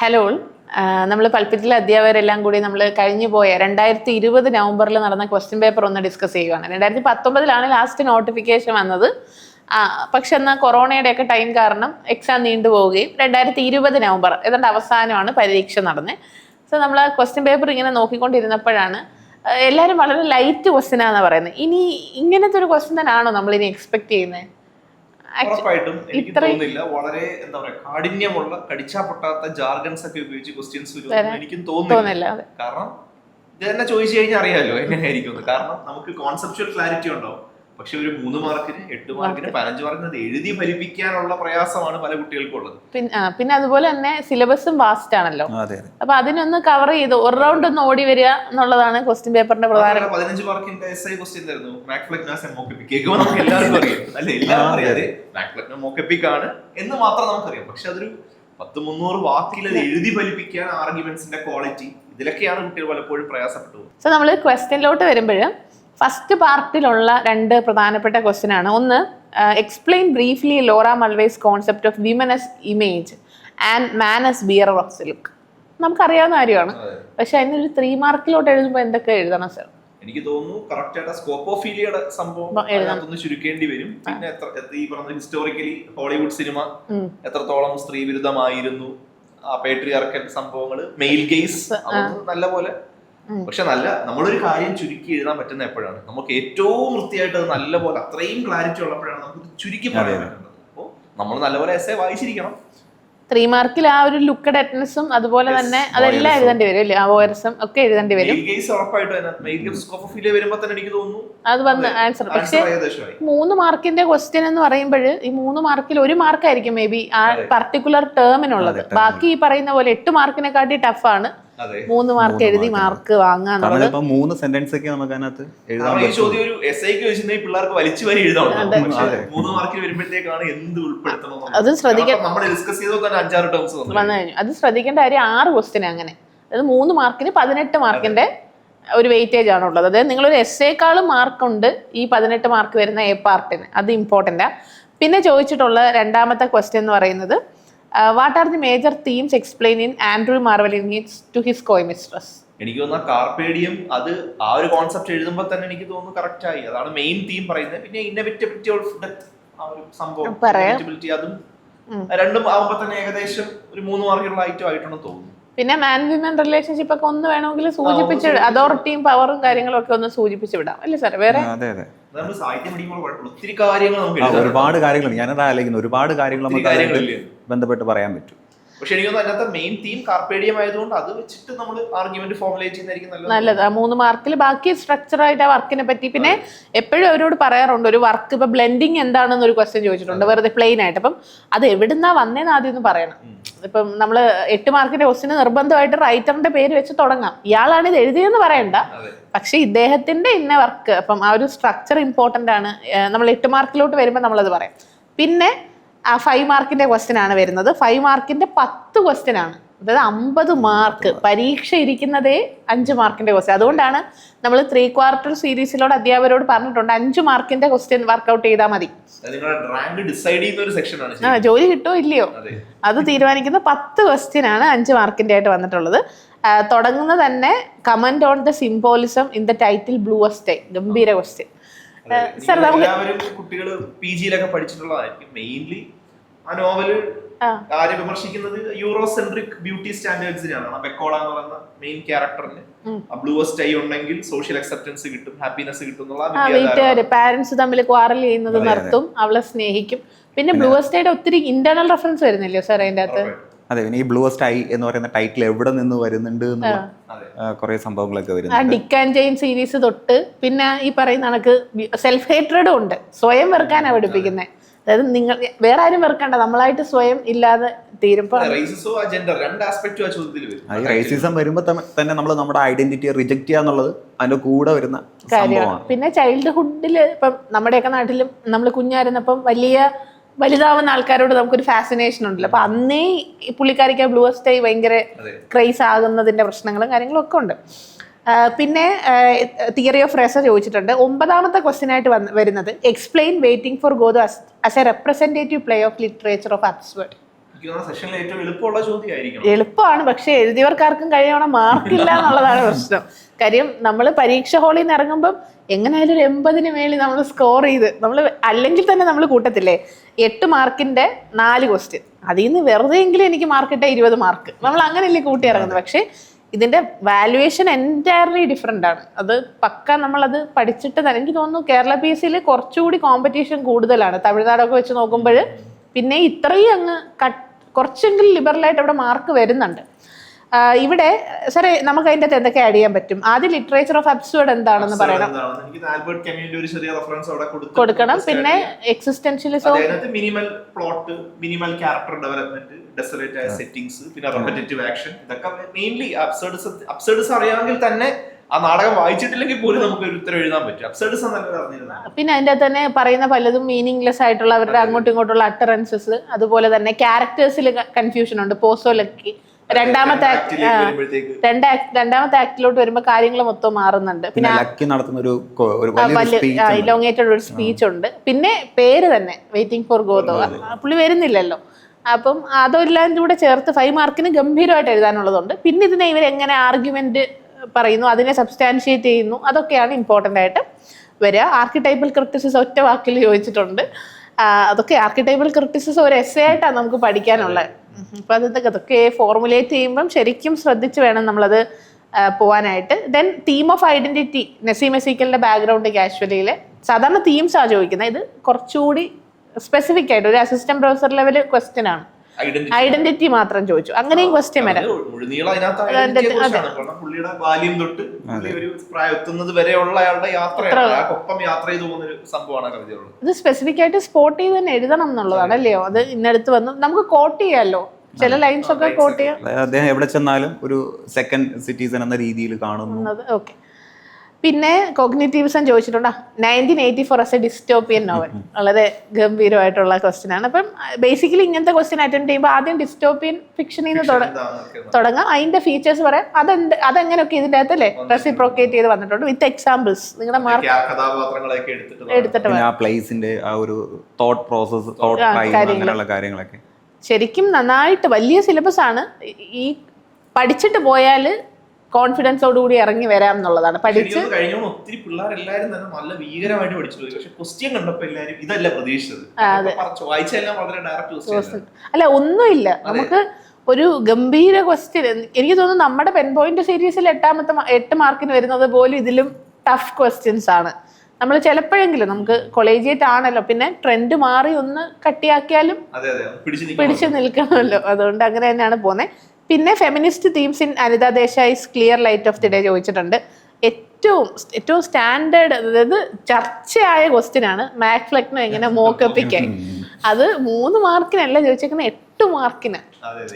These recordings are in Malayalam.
ഹലോ, നമ്മൾ പൾപ്പിറ്റിലെ അധ്യാപകരെല്ലാം കൂടി നമ്മൾ കഴിഞ്ഞു പോയ 2020 നവംബറിൽ നടന്ന ക്വസ്റ്റ്യൻ പേപ്പർ ഒന്ന് ഡിസ്കസ് ചെയ്യുകയാണ്. 2019 ലാസ്റ്റ് നോട്ടിഫിക്കേഷൻ വന്നത്. പക്ഷെ എന്നാൽ കൊറോണയുടെ ഒക്കെ ടൈം കാരണം എക്സാം നീണ്ടുപോവുകയും 2020 നവംബർ ഏതാണ്ട് അവസാനമാണ് പരീക്ഷ നടന്നത്. സോ നമ്മൾ ക്വസ്റ്റ്യൻ പേപ്പർ ഇങ്ങനെ നോക്കിക്കൊണ്ടിരുന്നപ്പോഴാണ് എല്ലാവരും വളരെ ലൈറ്റ് ക്വസ്റ്റ്യനാണെന്ന് പറയുന്നത്. ഇനി ഇങ്ങനത്തെ ഒരു ക്വസ്റ്റ്യൻ തന്നെയാണോ നമ്മൾ ഇനി എക്സ്പെക്ട് ചെയ്യുന്നത്? ഉറപ്പായിട്ടും എനിക്ക് തോന്നുന്നില്ല. വളരെ എന്താ പറയാ, കാഠിന്യമുള്ള കടിച്ചാ പൊട്ടാത്ത ജാർഗൻസ് ഒക്കെ ഉപയോഗിച്ച് ക്വസ്റ്റ്യൻസ് വരുമെന്ന് എനിക്കും തോന്നുന്നില്ല. കാരണം ഇത് തന്നെ ചോദിച്ചു കഴിഞ്ഞാൽ അറിയാലോ എങ്ങനെയായിരിക്കും. കാരണം നമുക്ക് കോൺസെപ്ച്വൽ ക്ലാരിറ്റി ഉണ്ടാവും. പക്ഷെ ഒരു 3 മാർക്കിന് 8 മാർക്കിന് 15 മാർക്കിന് അത് എഴുതി ഫലിപ്പിക്കാനുള്ള പ്രയാസമാണ് പല കുട്ടികൾക്കും ഉള്ളത്. പിന്നെ അതുപോലെ തന്നെ സിലബസും വാസ്റ്റ് ആണല്ലോ. അപ്പൊ അതിനൊന്ന് കവർ ചെയ്ത് ഒരു റൗണ്ട് ഒന്ന് ഓടി വരിക എന്നുള്ളതാണ് ക്വസ്റ്റ്യൻ പേപ്പറിന്റെ പ്രധാന. 15 മാർക്കിന്റെ SI ക്വസ്റ്റ്യൻ ആയിരുന്നു നമുക്ക് എല്ലാവർക്കും അറിയാം. അല്ലെ, എല്ലാവരും അറിയാതെ മോക്കപ്പിക് ആണ് എന്ന് മാത്രം നമുക്കറിയാം. പക്ഷെ അതൊരു 100-300 വാക്കിൽ അത് എഴുതി ഫലിപ്പിക്കാൻ ആർഗ്യുമെന്റ്സിന്റെ ക്വാളിറ്റി, ഇതിലൊക്കെയാണ് കുട്ടികൾ പലപ്പോഴും പ്രയാസപ്പെട്ടു. സോ നമ്മൾ ക്വസ്റ്റ്യനിലോട്ട് വരുമ്പോൾ ഫസ്റ്റ് പാർട്ടിലുള്ള 2 പ്രധാനപ്പെട്ട ക്വസ്റ്റ്യൻ ആണ്. ഒന്ന്, explain briefly Laura Mulvey's concept of women as image and man as bearer of silk. നമുക്കറിയാവുന്ന കാര്യമാണ്. പക്ഷെ അതിനൊരു 3 മാർക്കിലോട്ട് എഴുതുമ്പോൾ എന്തൊക്കെ എഴുതണം സർ? എനിക്ക് തോന്നുന്നു കറക്റ്റ് ആയിട്ട് സ്കോപ്പോഫീലിയയുടെ സംഭവം അതിനകത്തൊന്ന് ചുരുക്കേണ്ടി വരും. പിന്നെ ഈ പറഞ്ഞ ഹിസ്റ്റോറിക്കലി ഹോളിവുഡ് സിനിമ എത്രത്തോളം സ്ത്രീ വിരുദ്ധമായിരുന്നു, ആ പേട്രിയാർക്കൽ സംഭവങ്ങൾ, മെയിൽ ഗെയ്സ്, അതൊന്നും നല്ലപോലെ. പക്ഷെ നമ്മളൊരു കാര്യം ചുരുക്കി എഴുതാൻ പറ്റുന്ന എപ്പോഴാണ്? നമുക്ക് ഏറ്റവും വൃത്തിയായിട്ട് അത് നല്ലപോലെ അത്രയും ക്ലാരിറ്റി ഉള്ളപ്പോഴാണ് നമുക്ക് ചുരുക്കി പറയാൻ പറ്റുന്നത്. അപ്പോൾ നമ്മൾ നല്ലപോലെ എസ്സേ വായിച്ചിരിക്കണം. 3 മാർക്കിൽ ആ ഒരു ലുക്കഡ് അറ്റൻഡൻസും അതുപോലെ തന്നെ അതെല്ലാം എഴുതേണ്ടി വരും അല്ലേ? ആ വോയർസും ഒക്കെ എഴുതേണ്ടി വരും. അത് വന്ന് ആൻസർ. പക്ഷെ 3 മാർക്കിന്റെ ക്വസ്റ്റ്യൻ എന്ന് പറയുമ്പോൾ ഈ 3 മാർക്കിൽ 1 മാർക്കായിരിക്കും മേ ബി ആ പർട്ടിക്കുലർ ടേമിനുള്ളത്. ബാക്കി ഈ പറയുന്ന പോലെ 8 മാർക്കിനെക്കാട്ടി ടഫാണ് 3 മാർക്ക് എഴുതി മാർക്ക് വാങ്ങാന്നുള്ളത്. 3 സെന്റൻസ് ഒക്കെ നമുക്ക് അതിനകത്ത് എഴുതാൻ പറ്റും. ഈ ചോദ്യം ഒരു എസ്ഐക്ക് വെച്ചിട്ടുണ്ടെങ്കിൽ പിള്ളേർക്ക് വലിച്ചു വരി എഴുതാം. 3 മാർക്കിൽ വരുമ്പോഴത്തേക്കാണ് എന്ത് ഉൾപ്പെടുത്തണം അത് ശ്രദ്ധിക്കാൻ നമ്മൾ ഡിസ്കസ് ചെയ്തോ തന്നെ 5-6 ടേംസ് വന്നു കഴിഞ്ഞു. അത് ശ്രദ്ധിക്കേണ്ട കാര്യം 6 ക്വസ്റ്റ്യൻ അങ്ങനെ. അതായത് 3 മാർക്കിന് 18 മാർക്കിന്റെ ഒരു വെയിറ്റേജ് ആണ് ഉള്ളത്. അതായത് നിങ്ങളൊരു എസ്സേക്കാളും മാർക്കുണ്ട് ഈ 18 മാർക്ക് വരുന്ന എ പാർട്ടിന്. അത് ഇമ്പോർട്ടൻ്റാ. പിന്നെ ചോദിച്ചിട്ടുള്ള 2ാമത്തെ ക്വസ്റ്റ്യൻ എന്ന് പറയുന്നത്, what are the major themes explain in Andrew മാർവലിൻ ടു ഹിസ് കോയ് മിസ്ട്രസ്? എനിക്ക് തോന്നുന്ന കാർപേഡിയം അത് ആ ഒരു കോൺസെപ്റ്റ് എഴുതുമ്പോൾ തന്നെ എനിക്ക് തോന്നുന്നു കറക്റ്റ് ആയി. അതാണ് മെയിൻ തീം പറയുന്നത്. പിന്നെ ഇന്നവിറ്റബിലിറ്റി ഓഫ് ഡെത്ത്, ആ ഒരു സംഭവം, അതും രണ്ടും ആവുമ്പോൾ തന്നെ ഏകദേശം ഒരു 3 മാർക്കുള്ള ഐറ്റം ആയിട്ടുണ്ടെന്ന് തോന്നുന്നു. പിന്നെ മാൻ വിമൻ റിലേഷൻഷിപ്പ് ഒക്കെ ഒന്ന് വേണമെങ്കിൽ സൂചിപ്പിച്ച് അതോറിറ്റിയും പവറും കാര്യങ്ങളും ഒക്കെ ഒന്ന് സൂചിപ്പിച്ച് വിടാം അല്ലേ സാർ? വേറെ ഒത്തിരി കാര്യങ്ങൾ, ഒരുപാട് കാര്യങ്ങൾ ഞാനത് ആലോചിക്കുന്നു. ഒരുപാട് കാര്യങ്ങൾ നമുക്ക് ബന്ധപ്പെട്ട് പറയാൻ പറ്റും. പക്ഷെ എനിക്ക് തോന്നുന്നു അതിനകത്ത് മെയിൻ തീം കാർപേഡിയം ആയതുകൊണ്ട് അത് വെച്ചിട്ട് നമ്മൾ ആർഗ്യുമെന്റ് ഫോർമുലേറ്റ് ചെയ്യുന്നതായിരിക്കും നല്ലത്. 3 മാർക്കിൽ ബാക്കി സ്ട്രക്ചർ ആയിട്ട് ആ വർക്കിനെ പറ്റി. പിന്നെ എപ്പോഴും അവരോട് പറയാറുണ്ട്, ഒരു വർക്ക് ഇപ്പൊ ബ്ലെൻഡിങ് എന്താണെന്ന് ഒരു ക്വസ്റ്റ്യൻ ചോദിച്ചിട്ടുണ്ട് വെറുതെ പ്ലെയിൻ ആയിട്ട്. അപ്പം അത് എവിടുന്നാ വന്നേന്ന് ആദ്യം ഒന്ന് പറയണം. ഇപ്പം നമ്മള് 8 മാർക്കിന്റെ ക്വസ്റ്റിന് നിർബന്ധമായിട്ട് റൈറ്ററിന്റെ പേര് വെച്ച് തുടങ്ങാം. ഇയാളാണ് ഇത് എഴുതിയെന്ന് പറയണ്ട, പക്ഷെ ഇദ്ദേഹത്തിന്റെ ഇന്ന വർക്ക്. അപ്പം ആ ഒരു സ്ട്രക്ചർ ഇമ്പോർട്ടന്റ് ആണ്. നമ്മൾ 8 മാർക്കിലോട്ട് വരുമ്പോൾ നമ്മളത് പറയാം. പിന്നെ 5 മാർക്കിന്റെ ക്വസ്റ്റ്യൻ ആണ് വരുന്നത്. 5 മാർക്കിന്റെ 10 ക്വസ്റ്റ്യൻ ആണ്. അതായത് 50 മാർക്ക്. പരീക്ഷ ഇരിക്കുന്നതേ 5 മാർക്കിന്റെ ക്വസ്റ്റ്യൻ. അതുകൊണ്ടാണ് നമ്മൾ 3/4 സീരീസിലോട് അധ്യാപകരോട് പറഞ്ഞിട്ടുണ്ട് 5 മാർക്കിന്റെ ക്വസ്റ്റ്യൻ വർക്ക്ഔട്ട് ചെയ്താൽ മതി. ജോലി കിട്ടോ ഇല്ലയോ അത് തീരുമാനിക്കുന്ന 10 ക്വസ്റ്റ്യൻ ആണ് 5 മാർക്കിന്റെ ആയിട്ട് വന്നിട്ടുള്ളത്. തുടങ്ങുന്നത് തന്നെ comment on the symbolism in the title blue sty. ഗംഭീര ക്വസ്റ്റ്യൻ. കുട്ടികൾ PG-യിലൊക്കെ പഠിച്ചിട്ടുള്ളതായിരിക്കും. മെയിൻലി ആ നോവല് ആരെ വിമർശിക്കുന്നത് യൂറോസെൻട്രിക് ബ്യൂട്ടി സ്റ്റാൻഡേർഡ്സിനാണ്. ബെക്കോള എന്ന് പറയുന്ന മെയിൻ ക്യാരക്ടറിന് ബ്ലൂ സ്റ്റൈ ഉണ്ടെങ്കിൽ സോഷ്യൽ അക്സെപ്റ്റൻസ് കിട്ടും, ഹാപ്പിനെസ് കിട്ടും. പാരന്റ്സ് തമ്മിൽ ക്വാറൽ ചെയ്യുന്നത് നിർത്തും, അവളെ സ്നേഹിക്കും. പിന്നെ ബ്ലൂ സ്റ്റൈയുടെ ഒത്തിരി ഇന്റേണൽ റെഫറൻസ് വരുന്നില്ലയോ സാർ അതിന്റെ അകത്ത്? അതെ, പിന്നെ ഈ ബ്ലൂ സ്റ്റൈ എന്ന് പറയുന്ന ടൈറ്റിൽ എവിടെ നിന്ന് വരുന്നുണ്ട് കുറെ സംഭവങ്ങളൊക്കെ വരുന്നുണ്ട്. ഡിക്ക് ആൻഡ് ജെയിൻ സീരീസ് തൊട്ട് പിന്നെ ഈ പറയുന്ന കണക്ക് സെൽഫ് ഹേറ്റ്രഡും ഉണ്ട്. സ്വയം വെറുക്കാനാണ് പഠിപ്പിക്കുന്നത്. അതായത് നിങ്ങൾ വേറെ ആരും വെറുക്കണ്ട, നമ്മളായിട്ട് സ്വയം ഇല്ലാതെ തീരുമ്പോ റേസിസം വരുമ്പോ തന്നെ നമ്മൾ നമ്മുടെ ഐഡന്റിറ്റിയെ റിജക്ട് ചെയ്യാന്നുള്ളത് അതിന്റെ കൂടെ വരുന്ന കാര്യമാണ്. പിന്നെ ചൈൽഡ്ഹുഡിൽ ഇപ്പം നമ്മുടെയൊക്കെ നാട്ടിലും നമ്മൾ കുഞ്ഞായിരുന്നപ്പം വലുതാവുന്ന ആൾക്കാരോട് നമുക്കൊരു ഫാസിനേഷൻ ഉണ്ടല്ലോ. അപ്പൊ അന്നേ ഈ പുള്ളിക്കാരിക്ക് ബ്ലൂ സ്റ്റൈ ഭയങ്കര ക്രൈസ് ആകുന്നതിന്റെ പ്രശ്നങ്ങളും കാര്യങ്ങളും ഒക്കെ ഉണ്ട്. പിന്നെ തിയറി ഓഫ് റെസർ ചോദിച്ചിട്ടുണ്ട്. 9ാമത്തെ ക്വസ്റ്റ്യൻ ആയിട്ട് വരുന്നത് explain waiting for Godot as A representative play off literature of Oxford. സെഷനിൽ ഏറ്റവും എളുപ്പമുള്ള ചോദ്യമായിരിക്കും. എളുപ്പമാണ്, പക്ഷെ എഴുതിയവർക്കാർക്കും കഴിയണം മാർക്കില്ല എന്നുള്ളതാണ് പ്രശ്നം. കാര്യം നമ്മൾ പരീക്ഷ ഹാളിൽ നിന്ന് ഇറങ്ങുമ്പം എങ്ങനെയായാലും ഒരു 80-ന് മേളിൽ നമ്മൾ സ്കോർ ചെയ്ത് നമ്മൾ അല്ലെങ്കിൽ തന്നെ നമ്മൾ കൂട്ടത്തില്ലേ 8 മാർക്കിന്റെ 4 ക്വസ്റ്റ്യൻ, അതിൽ നിന്ന് വെറുതെ എങ്കിലും എനിക്ക് മാർക്ക് ഇട്ട 20 മാർക്ക്, നമ്മൾ അങ്ങനെയല്ലേ കൂട്ടി ഇറങ്ങുന്നത്. പക്ഷെ ഇതിന്റെ വാല്യുവേഷൻ എൻറ്റയർലി ഡിഫറെൻ്റ് ആണ്. അത് പക്ക നമ്മളത് പഠിച്ചിട്ട് തന്നെ എനിക്ക് തോന്നുന്നു കേരള PSC കുറച്ചുകൂടി കോമ്പറ്റീഷൻ കൂടുതലാണ് തമിഴ്നാടൊക്കെ വെച്ച് നോക്കുമ്പോൾ. പിന്നെ ഇത്രയും അങ്ങ് കുറച്ചെങ്കിലും ലിബറലായിട്ട് അവിടെ മാർക്ക് വരുന്നുണ്ട്. ഇവിടെ സാറേ നമുക്ക് അതിൻ്റെ അകത്ത് എന്തൊക്കെ ആഡ് ചെയ്യാൻ പറ്റും? ആദ്യം ലിറ്ററേച്ചർ ഓഫ് അബ്സേർഡ് എന്താണെന്ന് പറയണം, കൊടുക്കണം. പിന്നെ existentialism, minimal plot, minimal character development, desolate ആയ സെറ്റിംഗ്സ്, പിന്നെ റെപറ്റേറ്റീവ് ആക്ഷൻ. ഇതൊക്കെ മെയിൻലി അബ്സേർഡ്സ് അറിയാമെങ്കിൽ തന്നെ ആ നാടകം വായിച്ചിട്ടില്ലെങ്കിൽ പോലും നമുക്ക് ഒരു ഉത്തരം എഴുതാൻ പറ്റും. അബ്സേർഡ്സ് അറിഞ്ഞിരുന്നത്. പിന്നെ അതിൻ്റെ തന്നെ പറയുന്ന പലതും മീനിങ്ലെസ് ആയിട്ടുള്ള അവരുടെ അങ്ങോട്ടും ഇങ്ങോട്ടുള്ള അട്ടറൻസസ്, അതുപോലെ തന്നെ ക്യാരക്ടേഴ്സിൽ കൺഫ്യൂഷൻ ഉണ്ട്. പോസോലക്കി രണ്ടാമത്തെ ആക്ടിലോട്ട് വരുമ്പോൾ കാര്യങ്ങൾ മൊത്തം മാറുന്നുണ്ട്. പിന്നെ ഇലോങ്ങേറ്റഡ് ഒരു സ്പീച്ച് ഉണ്ട്. പിന്നെ പേര് തന്നെ വെയിറ്റിംഗ് ഫോർ ഗോദോ, പുള്ളി വരുന്നില്ലല്ലോ. അപ്പം അതെല്ലാം കൂടെ ചേർത്ത് 5 മാർക്കിന് ഗംഭീരമായിട്ട് എഴുതാനുള്ളതുണ്ട്. പിന്നെ ഇതിനെ ഇവരെങ്ങനെ ആർഗ്യുമെന്റ് പറയുന്നു, അതിനെ സബ്സ്റ്റാൻഷിയേറ്റ് ചെയ്യുന്നു, അതൊക്കെയാണ് ഇമ്പോർട്ടൻ്റ് ആയിട്ട് വരിക. ആർക്കിടൈപ്പൽ ക്രിറ്റിസിസം ഒറ്റ വാക്കിൽ ചോദിച്ചിട്ടുണ്ട്. അതൊക്കെ ആർക്കിടൈപ്പൽ ക്രിറ്റിസിസം ഒരു എസ്സേ ആയിട്ടാണ് നമുക്ക് പഠിക്കാനുള്ളത്. അപ്പം അതൊക്കെ ഫോർമുലേറ്റ് ചെയ്യുമ്പം ശരിക്കും ശ്രദ്ധിച്ച് വേണം നമ്മളത് പോകാനായിട്ട്. Then theme of identity, Nissim എസീക്കലിന്റെ ബാക്ക്ഗ്രൗണ്ട് കാഷ്വലിയിൽ സാധാരണ തീംസാണ് ചോദിക്കുന്നത്. ഇത് കുറച്ചുകൂടി സ്പെസിഫിക് ആയിട്ട് ഒരു അസിസ്റ്റന്റ് പ്രൊഫസർ ലെവൽ ക്വസ്റ്റ്യൻ ആണ്. ഐഡന്റിറ്റി മാത്രം ചോദിച്ചു, അങ്ങനെയും ക്വസ്റ്റ്യൻ വരാം. പുള്ളിയുടെ ബാല്യം തൊട്ട് ഒരു പ്രായത്തുന്നത് വരെയുള്ള അയാളുടെ യാത്രയൊപ്പം യാത്ര ചെയ്തു പോകുന്ന ഒരു സംഭവമാണ് കവിതയുള്ളത്. ഇത് സ്പെസിഫിക് ആയിട്ട് സ്പോട്ട് ചെയ്ത് തന്നെ എഴുതണം എന്നുള്ളതാണ് അല്ലയോ? അത് ഇന്നടുത്ത് വന്ന് നമുക്ക് കോട്ട് ചെയ്യാമല്ലോ, ചില ലൈൻസ് ഒക്കെ കോട്ട് ചെയ്യാം. അദ്ദേഹം എവിടെ ചെന്നാലും ഒരു സെക്കൻഡ് സിറ്റിസൺ എന്ന രീതിയിൽ കാണുന്നു. ഓക്കെ. പിന്നെ കോഗ്നിറ്റീവിസം ചോദിച്ചിട്ടുണ്ടോ? 1984 എ ഡിസ്റ്റോപ്പിയൻ നോവൽ, വളരെ ഗംഭീരമായിട്ടുള്ള ക്വസ്റ്റ്യൻ ആണ്. അപ്പം ബേസിക്കലി ഇങ്ങനത്തെ ക്വസ്റ്റ്യൻ അറ്റൻഡ് ചെയ്യുമ്പോൾ ആദ്യം ഡിസ്റ്റോപ്പിയൻ ഫിക്ഷനിൽ നിന്ന് തുടങ്ങാം. അതിന്റെ ഫീച്ചേഴ്സ് പറയാം, അതെങ്ങനെയൊക്കെ ഇതിന്റെ അകത്ത് അല്ലേ റെസിപ്രോക്കേറ്റ് ചെയ്ത് വന്നിട്ടുണ്ട് വിത്ത് എക്സാമ്പിൾസ്. നിങ്ങളുടെ മാർക്ക് എടുത്തിട്ട് കാര്യങ്ങളൊക്കെ ശരിക്കും നന്നായിട്ട് വലിയ സിലബസ് ആണ്. ഈ പഠിച്ചിട്ട് പോയാൽ കോൺഫിഡൻസോടുകൂടി ഇറങ്ങി വരാം എന്നുള്ളതാണ്. പഠിച്ച് ഒത്തിരി പിള്ളേരെല്ലാരും തന്നെ നല്ല ഭീകരമായിട്ട് പഠിച്ചു, പക്ഷെ ക്വസ്റ്റ്യൻ കണ്ടപ്പോ എല്ലാരും ഇതല്ല പ്രതീക്ഷിച്ചത്. അല്ല ഒന്നുമില്ല, നമുക്ക് ഒരു ഗംഭീര ക്വസ്റ്റ്യൻ. എനിക്ക് തോന്നുന്നു നമ്മുടെ പെൻ പോയിന്റ് സീരീസിൽ 8 മാർക്കിന് വരുന്നത് പോലും ഇതിലും ടഫ് ക്വസ്റ്റ്യൻസ് ആണ്. നമ്മൾ ചിലപ്പോഴെങ്കിലും നമുക്ക് കൊളേജിയേറ്റ് ആണല്ലോ, പിന്നെ ട്രെൻഡ് മാറി ഒന്ന് കട്ടിയാക്കിയാലും പിടിച്ചു നിൽക്കണമല്ലോ. അതുകൊണ്ട് അങ്ങനെ തന്നെയാണ് പോകുന്നത്. പിന്നെ feminist themes in Anita Desai's clear light of the day ചോദിച്ചിട്ടുണ്ട്. ഏറ്റവും സ്റ്റാൻഡേർഡ്, അതായത് ചർച്ചയായ ക്വസ്റ്റ്യൻ ആണ്. മാക് ഫ്ലെക്നോ എങ്ങനെ മോക്കപ്പിക്കായി, അത് 3 മാർക്കിനല്ല ചോദിച്ചേക്കുന്നത്, 8 മാർക്കിന്.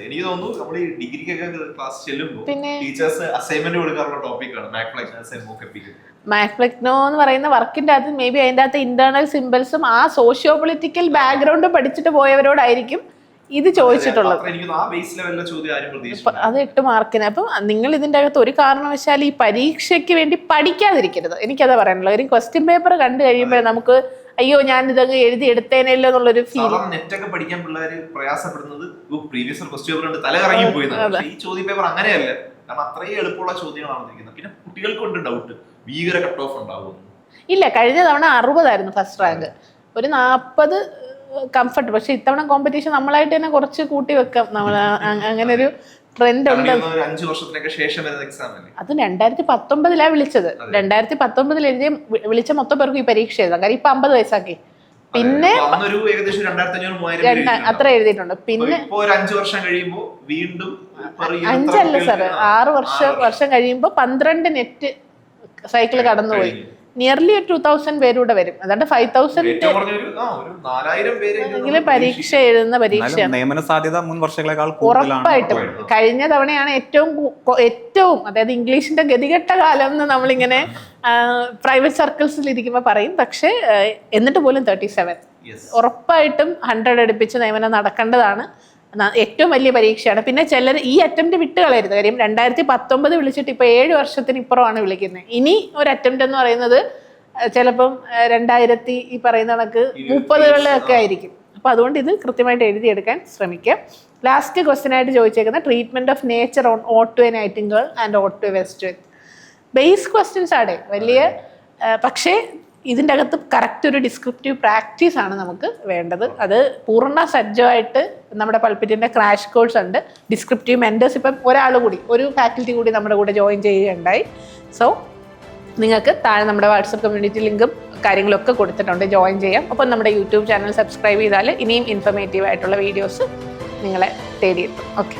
എനിക്ക് തോന്നുന്നു നമ്മൾ ഈ ഡിഗ്രിക്കൊക്കെ ക്ലാസ് ചെല്ലുമ്പോൾ ടീച്ചേഴ്സ് അസൈൻമെന്റ് കൊടുക്കാറുള്ള ടോപ്പിക്കാണ് മാക് ഫ്ലെക്നോ എന്ന് പറയുന്ന വർക്കിന്റെ അകത്ത് മേ ബി അതിൻ്റെ അകത്ത് ഇന്റേണൽ സിംബൽസും ആ സോഷ്യോ പൊളിറ്റിക്കൽ ബാക്ക്ഗ്രൗണ്ട് പഠിച്ചിട്ട് പോയവരോടായിരിക്കും ഇത് ചോദിച്ചിട്ടുള്ളത്. അത് 8 മാർക്കിന്. അപ്പം നിങ്ങൾ ഇതിൻ്റെ അകത്ത് ഒരു കാരണവശാൽ ഈ പരീക്ഷയ്ക്ക് വേണ്ടി പഠിക്കാതിരിക്കരുത്, എനിക്കതാ പറയാനുള്ളത്. ഒരു ക്വസ്റ്റ്യൻ പേപ്പർ കണ്ടു കഴിയുമ്പോൾ നമുക്ക് അയ്യോ ഞാൻ ഇതൊക്കെ എഴുതി എടുത്തേനല്ലോ എന്നുള്ളൊരു ഫീൽ. നെറ്റൊക്കെ പഠിക്കാൻ പിള്ളേർ പ്രയാസപ്പെടുന്നത് പ്രീവിയസ് ക്വസ്റ്റ്യൻ പേപ്പർ ഉണ്ട്, തല കറങ്ങി പോയി. ഈ ചോദ്യ പേപ്പർ അങ്ങനെയല്ല, കാരണം അത്രയും എളുപ്പമുള്ള ചോദ്യങ്ങളാണ് ഇരിക്കുന്നത്. പിന്നെ കുട്ടികൾക്കുണ്ട് ഡൗട്ട്, ഭീകര കട്ട് ഓഫ് ഉണ്ടാവും. ഇല്ല, കഴിഞ്ഞ തവണ 60 ഫസ്റ്റ് റാങ്ക്, ഒരു 40 കംഫർട്ട്. പക്ഷെ ഇത്തവണ കോമ്പറ്റീഷൻ നമ്മളായിട്ട് തന്നെ കുറച്ച് കൂട്ടി വെക്കാം. നമ്മൾ അങ്ങനെ ഒരു ട്രെൻഡ് ഉണ്ട്. 5 വർഷത്തിനൊക്കെ ശേഷം അത് 2019 വിളിച്ചത്. 2019 വിളിച്ച മൊത്തം പേർക്ക് ഈ പരീക്ഷ എഴുതാം. കാര്യം ഇപ്പൊ 50 വയസ്സാക്കി. പിന്നെ അത്ര എഴുതിയിട്ടുണ്ട്. പിന്നെ 5 വർഷം കഴിയുമ്പോൾ വീണ്ടും 5 സാർ 6 വർഷം കഴിയുമ്പോൾ 12 നെറ്റ് സൈക്കിൾ കടന്നുപോയി. നിയർലി 2000 പേരൂടെ വരും. അതാണ്ട് 5000 പരീക്ഷ എഴുതുന്ന പരീക്ഷ നിയമന സാധ്യത മുൻ വർഷങ്ങളെക്കാൾ ഉറപ്പായിട്ടും. കഴിഞ്ഞ തവണയാണ് ഏറ്റവും അതായത് ഇംഗ്ലീഷിന്റെ ഗതികെട്ട കാലം എന്ന് നമ്മളിങ്ങനെ പ്രൈവറ്റ് സർക്കിൾസിൽ ഇരിക്കുമ്പോൾ പറയും. പക്ഷെ എന്നിട്ട് പോലും 37 ഉറപ്പായിട്ടും 100 അടുപ്പിച്ച് നിയമനം നടക്കേണ്ടതാണ്. ഏറ്റവും വലിയ പരീക്ഷയാണ്. പിന്നെ ചിലർ ഈ അറ്റംപ്റ്റ് വിട്ട് കളയരുത്. കാര്യം 2019 വിളിച്ചിട്ട് ഇപ്പൊ 7 വർഷത്തിന് ഇപ്പുറമാണ് വിളിക്കുന്നത്. ഇനി ഒരു അറ്റംപ്റ്റ് എന്ന് പറയുന്നത് ചിലപ്പം 2000 ഈ പറയുന്ന കണക്ക് 30കളിലൊക്കെ ആയിരിക്കും. അപ്പോൾ അതുകൊണ്ട് ഇത് കൃത്യമായിട്ട് എഴുതിയെടുക്കാൻ ശ്രമിക്കുക. ലാസ്റ്റ് ക്വസ്റ്റ്യൻ ആയിട്ട് ചോദിച്ചേക്കുന്ന treatment of nature on ode to a nightingale and ode to a west. Base questions ആണ് വലിയ, പക്ഷേ ഇതിൻ്റെ അകത്ത് കറക്റ്റ് ഒരു ഡിസ്ക്രിപ്റ്റീവ് പ്രാക്ടീസ് ആണ് നമുക്ക് വേണ്ടത്. അത് പൂർണ്ണ സജ്ജമായിട്ട് നമ്മുടെ പൾപ്പിറ്റിൻ്റെ ക്രാഷ് കോഴ്സ് ഉണ്ട്. ഡിസ്ക്രിപ്റ്റീവ് മെൻറ്റേഴ്സ് ഇപ്പം ഒരാൾ കൂടി, ഒരു ഫാക്കൽറ്റി കൂടി നമ്മുടെ കൂടെ ജോയിൻ ചെയ്യുകയുണ്ടായി. സോ നിങ്ങൾക്ക് താഴെ നമ്മുടെ വാട്സപ്പ് കമ്മ്യൂണിറ്റി ലിങ്കും കാര്യങ്ങളൊക്കെ കൊടുത്തിട്ടുണ്ട്, ജോയിൻ ചെയ്യാം. അപ്പം നമ്മുടെ യൂട്യൂബ് ചാനൽ സബ്സ്ക്രൈബ് ചെയ്താൽ ഇനിയും ഇൻഫർമേറ്റീവ് ആയിട്ടുള്ള വീഡിയോസ് നിങ്ങളെ തേടിയെത്തും. ഓക്കെ.